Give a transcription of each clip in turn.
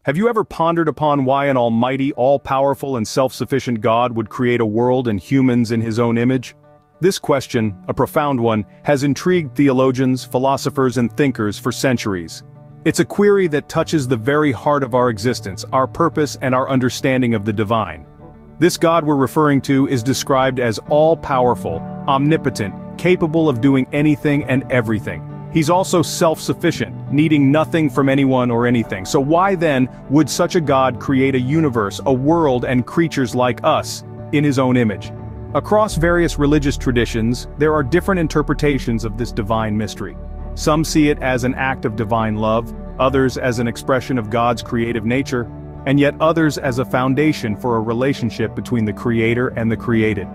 Have you ever pondered upon why an almighty, all-powerful and self-sufficient God would create a world and humans in his own image? This question, a profound one, has intrigued theologians, philosophers and thinkers for centuries. It's a query that touches the very heart of our existence, our purpose and our understanding of the divine. This God we're referring to is described as all-powerful, omnipotent, capable of doing anything and everything. He's also self-sufficient, needing nothing from anyone or anything. So why then would such a God create a universe, a world and creatures like us, in his own image? Across various religious traditions, there are different interpretations of this divine mystery. Some see it as an act of divine love, others as an expression of God's creative nature, and yet others as a foundation for a relationship between the Creator and the created.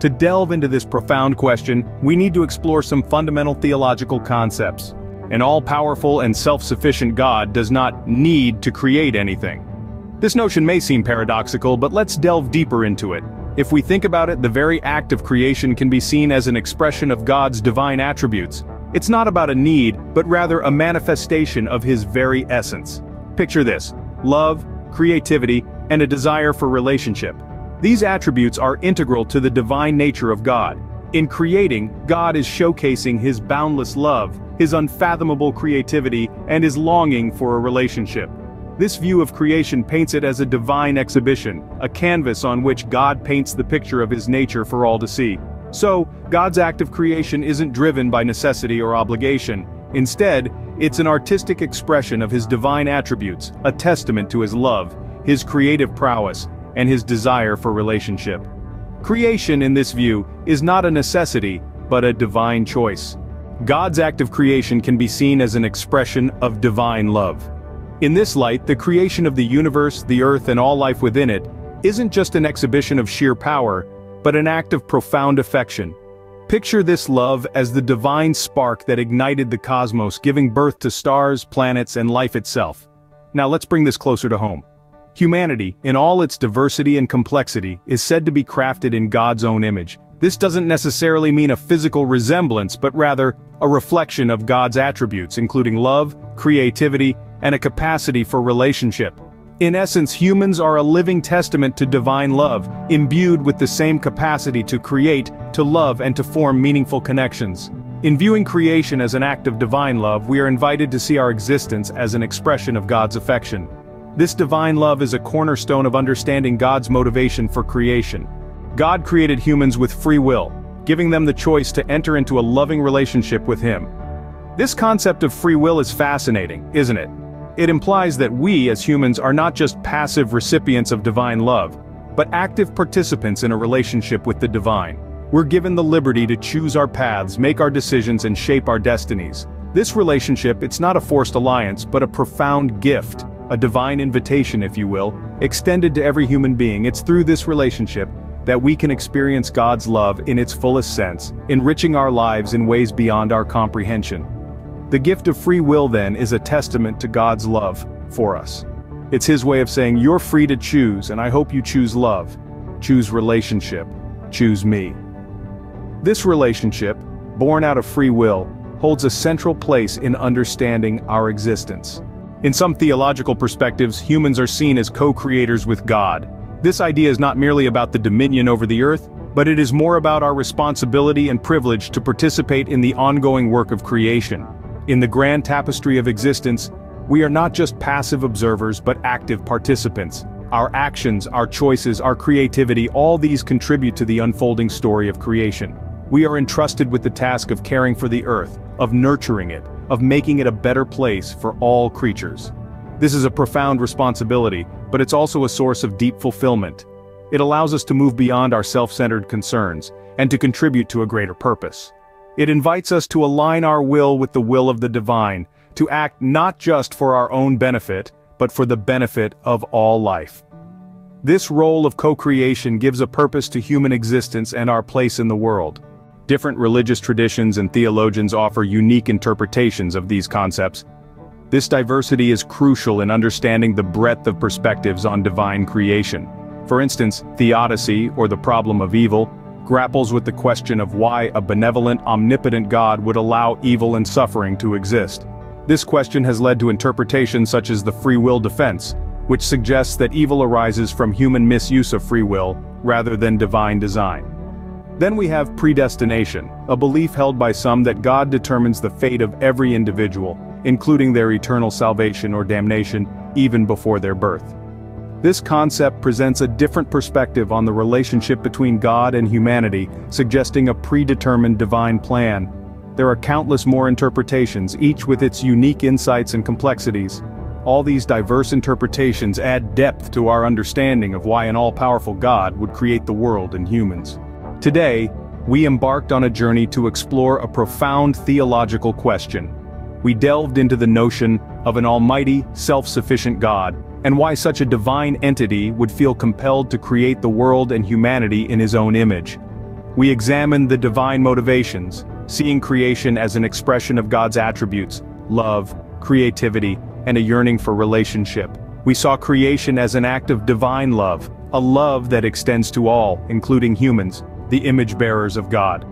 To delve into this profound question, we need to explore some fundamental theological concepts. An all-powerful and self-sufficient God does not need to create anything. This notion may seem paradoxical, but let's delve deeper into it. If we think about it, the very act of creation can be seen as an expression of God's divine attributes. It's not about a need, but rather a manifestation of his very essence. Picture this: love, creativity, and a desire for relationship. These attributes are integral to the divine nature of God. In creating, God is showcasing his boundless love, his unfathomable creativity, and his longing for a relationship. This view of creation paints it as a divine exhibition, a canvas on which God paints the picture of his nature for all to see. So, God's act of creation isn't driven by necessity or obligation. Instead, it's an artistic expression of his divine attributes, a testament to his love, his creative prowess, and his desire for relationship. Creation in this view is not a necessity, but a divine choice. God's act of creation can be seen as an expression of divine love. In this light, the creation of the universe, the earth, and all life within it isn't just an exhibition of sheer power, but an act of profound affection. Picture this love as the divine spark that ignited the cosmos, giving birth to stars, planets, and life itself. Now let's bring this closer to home. Humanity, in all its diversity and complexity, is said to be crafted in God's own image. This doesn't necessarily mean a physical resemblance, but rather a reflection of God's attributes, including love, creativity, and a capacity for relationship. In essence, humans are a living testament to divine love, imbued with the same capacity to create, to love, and to form meaningful connections. In viewing creation as an act of divine love, we are invited to see our existence as an expression of God's affection. This divine love is a cornerstone of understanding God's motivation for creation. God created humans with free will, giving them the choice to enter into a loving relationship with him. This concept of free will is fascinating, isn't it? It implies that we, as humans, are not just passive recipients of divine love, but active participants in a relationship with the divine. We're given the liberty to choose our paths, make our decisions, and shape our destinies. This relationship, it's not a forced alliance, but a profound gift, a divine invitation, if you will, extended to every human being. It's through this relationship that we can experience God's love in its fullest sense, enriching our lives in ways beyond our comprehension. The gift of free will, then, is a testament to God's love for us. It's his way of saying, you're free to choose, and I hope you choose love, choose relationship, choose me. This relationship, born out of free will, holds a central place in understanding our existence. In some theological perspectives, humans are seen as co-creators with God. This idea is not merely about the dominion over the earth, but it is more about our responsibility and privilege to participate in the ongoing work of creation. In the grand tapestry of existence, we are not just passive observers but active participants. Our actions, our choices, our creativity, all these contribute to the unfolding story of creation. We are entrusted with the task of caring for the earth, of nurturing it, of making it a better place for all creatures. This is a profound responsibility, but it's also a source of deep fulfillment. It allows us to move beyond our self-centered concerns, and to contribute to a greater purpose. It invites us to align our will with the will of the divine, to act not just for our own benefit, but for the benefit of all life. This role of co-creation gives a purpose to human existence and our place in the world. Different religious traditions and theologians offer unique interpretations of these concepts. This diversity is crucial in understanding the breadth of perspectives on divine creation. For instance, theodicy, or the problem of evil, grapples with the question of why a benevolent, omnipotent God would allow evil and suffering to exist. This question has led to interpretations such as the free will defense, which suggests that evil arises from human misuse of free will, rather than divine design. Then we have predestination, a belief held by some that God determines the fate of every individual, including their eternal salvation or damnation, even before their birth. This concept presents a different perspective on the relationship between God and humanity, suggesting a predetermined divine plan. There are countless more interpretations, each with its unique insights and complexities. All these diverse interpretations add depth to our understanding of why an all-powerful God would create the world and humans. Today, we embarked on a journey to explore a profound theological question. We delved into the notion of an almighty, self-sufficient God, and why such a divine entity would feel compelled to create the world and humanity in his own image. We examined the divine motivations, seeing creation as an expression of God's attributes, love, creativity, and a yearning for relationship. We saw creation as an act of divine love, a love that extends to all, including humans, the image bearers of God.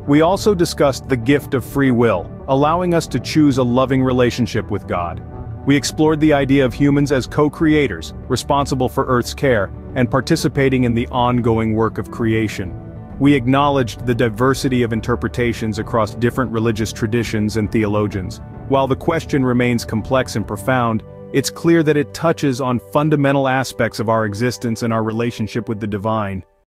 We also discussed the gift of free will, allowing us to choose a loving relationship with God. We explored the idea of humans as co-creators, responsible for Earth's care, and participating in the ongoing work of creation. We acknowledged the diversity of interpretations across different religious traditions and theologians. While the question remains complex and profound, it's clear that it touches on fundamental aspects of our existence and our relationship with the divine.